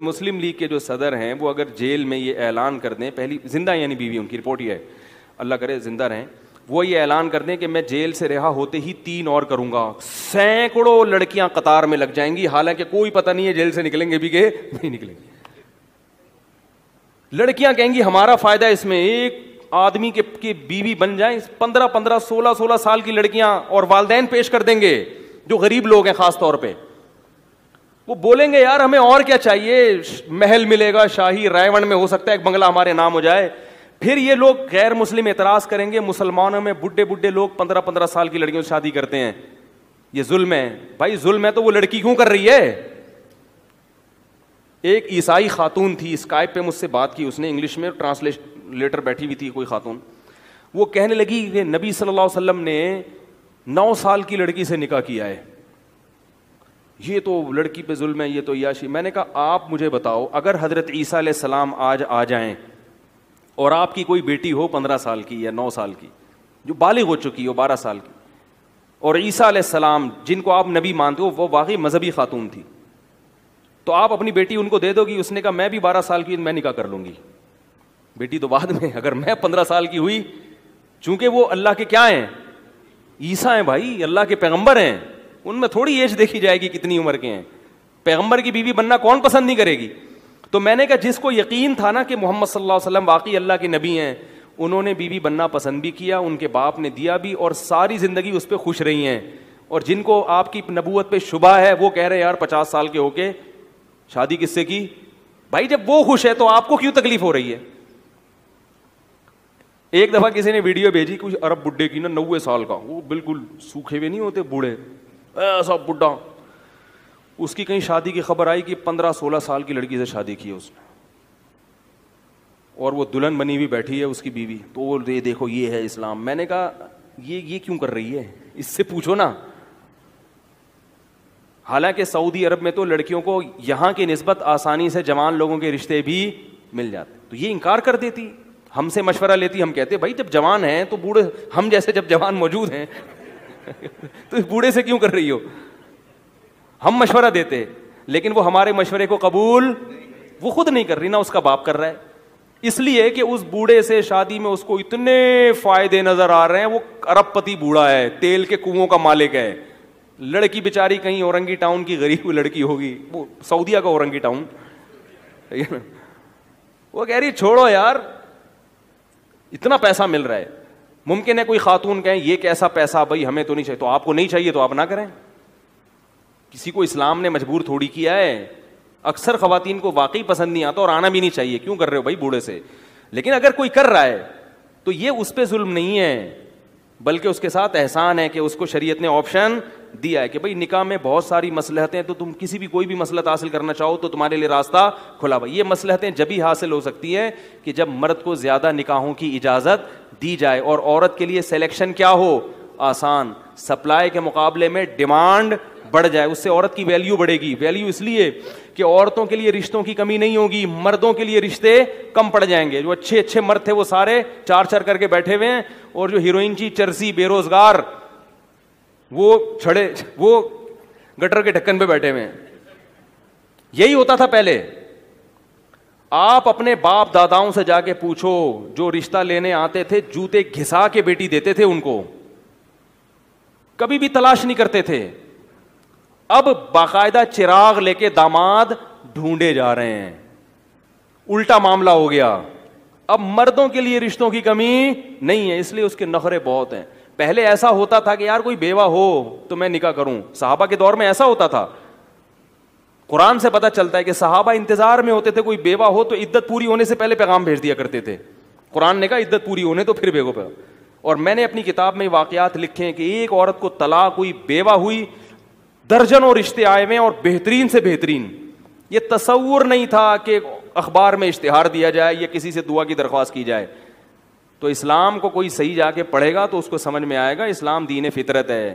مسلم league کے جو صدر ہیں وہ اگر جیل میں یہ اعلان کر دیں, پہلی زندہ یعنی بیوی, ان کی رپورٹ یہ ہے, اللہ کرے زندہ رہیں, وہ یہ اعلان کر دیں کہ میں جیل سے رہا ہوتے ہی 3 اور کروں گا, سینکڑوں لڑکیاں قطار میں لگ جائیں گی, حالانکہ کوئی پتہ نہیں ہے جیل سے نکلیں گے بھی کہ نہیں نکلیں گے. لڑکیاں کہیں گی ہمارا فائدہ اس میں, ایک آدمی کی بیوی بن جائیں, 15 16 سال کی لڑکیاں, اور والدین پیش کر دیں گے جو غریب لوگ ہیں خاص طور پہ. وہ بولیں گے یار ہمیں اور کیا چاہیے, محل ملے گا شاہی, رائے میں ہو سکتا ہے ایک بنگلہ ہمارے نام ہو جائے. پھر یہ لوگ غیر مسلم اعتراض کریں گے, مسلمانوں میں بڈھے لوگ 15 سال کی لڑکیوں سے شادی کرتے ہیں, یہ ظلم ہے. بھائی ظلم ہے تو وہ لڑکی کیوں کر رہی ہے؟ ایک عیسائی خاتون تھی, اسکائپ پہ مجھ سے بات کی اس نے, انگلش میں ٹرانسلیٹر بیٹھی ہوئی تھی کوئی خاتون, وہ کہنے لگی کہ نبی صلی اللہ علیہ وسلم نے 9 سال کی لڑکی سے نکاح کیا ہے, یہ تو لڑکی پہ ظلم ہے, یہ تو عیاشی. میں نے کہا آپ مجھے بتاؤ, اگر حضرت عیسیٰ علیہ السلام آج آ جائیں اور آپ کی کوئی بیٹی ہو 15 سال کی یا 9 سال کی, جو بالغ ہو چکی ہو 12 سال کی, اور عیسیٰ علیہ السلام جن کو آپ نبی مانتے ہو وہ واقعی مذہبی خاتون تھی, تو آپ اپنی بیٹی ان کو دے دو گی؟ اس نے کہا میں بھی 12 سال کی میں نکاح کر لوں گی, بیٹی تو بعد میں, اگر میں 15 سال کی ہوئی, چونکہ وہ اللہ کے کیا ہیں, عیسیٰ ہیں بھائی, اللہ کے پیغمبر ہیں, ان میں تھوڑی ایج دیکھی جائے گی کتنی عمر کے ہیں. پیغمبر کی بیوی بننا کون پسند نہیں کرے گی؟ تو میں نے کہا جس کو یقین تھا نا کہ محمد صلی اللہ علیہ وسلم واقعی اللہ کے نبی ہیں, انہوں نے بیوی بننا پسند بھی کیا, ان کے باپ نے دیا بھی, اور ساری زندگی اس پہ خوش رہی ہیں. اور جن کو آپ کی نبوت پہ شبہ ہے وہ کہہ رہے یار 50 سال کے ہو کے شادی کس سے کی؟ بھائی جب وہ خوش ہے تو آپ کو کیوں تکلیف ہو رہی ہے؟ ایک دفعہ کسی نے ویڈیو بھیجی کچھ عرب بڈھے کی نا 90 سال کا, وہ بالکل سوکھے ہوئے نہیں ہوتے بوڑھے, ایسا بڈھا, اس کی کہیں شادی کی خبر آئی کہ 15-16 سال کی لڑکی سے شادی کی ہے اس نے, اور وہ دلہن بنی ہوئی بیٹھی ہے اس کی بیوی, تو وہ دیکھو یہ ہے اسلام. میں نے کہا یہ کیوں کر رہی ہے, اس سے پوچھو نا. حالانکہ سعودی عرب میں تو لڑکیوں کو یہاں کی نسبت آسانی سے جوان لوگوں کے رشتے بھی مل جاتے, تو یہ انکار کر دیتی, ہم سے مشورہ لیتی, ہم کہتے بھائی جب جوان ہیں تو بوڑھے, ہم جیسے جب جوان موجود ہیں تو اس بوڑھے سے کیوں کر رہی ہو؟ ہم مشورہ دیتے, لیکن وہ ہمارے مشورے کو قبول وہ خود نہیں کر رہی, نہ اس کا باپ کر رہا ہے, اس لیے کہ اس بوڑھے سے شادی میں اس کو اتنے فائدے نظر آ رہے ہیں, وہ ارب پتی بوڑھا ہے, تیل کے کنووں کا مالک ہے. لڑکی بیچاری کہیں اورنگی ٹاؤن کی غریب لڑکی ہوگی, وہ سعودیہ کا اورنگی ٹاؤن, وہ کہہ رہی چھوڑو یار اتنا پیسہ مل رہا ہے. ممکن ہے کوئی خاتون کہیں یہ کیسا پیسہ, بھائی ہمیں تو نہیں چاہیے, تو آپ کو نہیں چاہیے تو آپ نہ کریں. کسی کو اسلام نے مجبور تھوڑی کیا ہے. اکثر خواتین کو واقعی پسند نہیں آتا اور آنا بھی نہیں چاہیے, کیوں کر رہے ہو بھائی بوڑھے سے. لیکن اگر کوئی کر رہا ہے تو یہ اس پہ ظلم نہیں ہے, بلکہ اس کے ساتھ احسان ہے کہ اس کو شریعت نے آپشن دیا ہے کہ بھائی نکاح میں بہت ساری مصلحتیں, تو تم کسی بھی کوئی بھی مصلحت حاصل کرنا چاہو تو تمہارے لیے راستہ کھلا ہوا. یہ مصلحتیں جبھی حاصل ہو سکتی ہے کہ جب مرد کو زیادہ نکاحوں کی اجازت دی جائے, اور عورت کے لیے سلیکشن کیا ہو, آسان, سپلائی کے مقابلے میں ڈیمانڈ بڑھ جائے, اس سے عورت کی ویلیو بڑھے گی. ویلیو اس لیے کہ عورتوں کے لیے رشتوں کی کمی نہیں ہوگی, مردوں کے لیے رشتے کم پڑ جائیں گے. جو اچھے مرد تھے وہ سارے 4 کر کے بیٹھے ہوئے ہیں, اور جو ہیروئن کی چرسی بے روزگار وہ چھڑے, وہ گٹر کے ڈھکن پہ بیٹھے ہوئے ہیں. یہی ہوتا تھا پہلے. آپ اپنے باپ داداؤں سے جا کے پوچھو, جو رشتہ لینے آتے تھے جوتے گھسا کے بیٹی دیتے تھے ان کو, کبھی بھی تلاش نہیں کرتے تھے. اب باقاعدہ چراغ لے کے داماد ڈھونڈے جا رہے ہیں, الٹا معاملہ ہو گیا. اب مردوں کے لیے رشتوں کی کمی نہیں ہے, اس لیے اس کے نخرے بہت ہیں. پہلے ایسا ہوتا تھا کہ یار کوئی بیوہ ہو تو میں نکاح کروں, صحابہ کے دور میں ایسا ہوتا تھا. قرآن سے پتہ چلتا ہے کہ صحابہ انتظار میں ہوتے تھے, کوئی بیوہ ہو تو عدت پوری ہونے سے پہلے پیغام بھیج دیا کرتے تھے. قرآن نے کہا عدت پوری ہونے تو پھر بھیجو پیغام. اور میں نے اپنی کتاب میں واقعات لکھے ہیں کہ ایک عورت کو طلاق ہوئی, بیوہ ہوئی, درجنوں رشتے آئے ہوئے اور بہترین سے بہترین. یہ تصور نہیں تھا کہ اخبار میں اشتہار دیا جائے یا کسی سے دعا کی درخواست کی جائے. تو اسلام کو کوئی صحیح جا کے پڑھے گا تو اس کو سمجھ میں آئے گا اسلام دین فطرت ہے.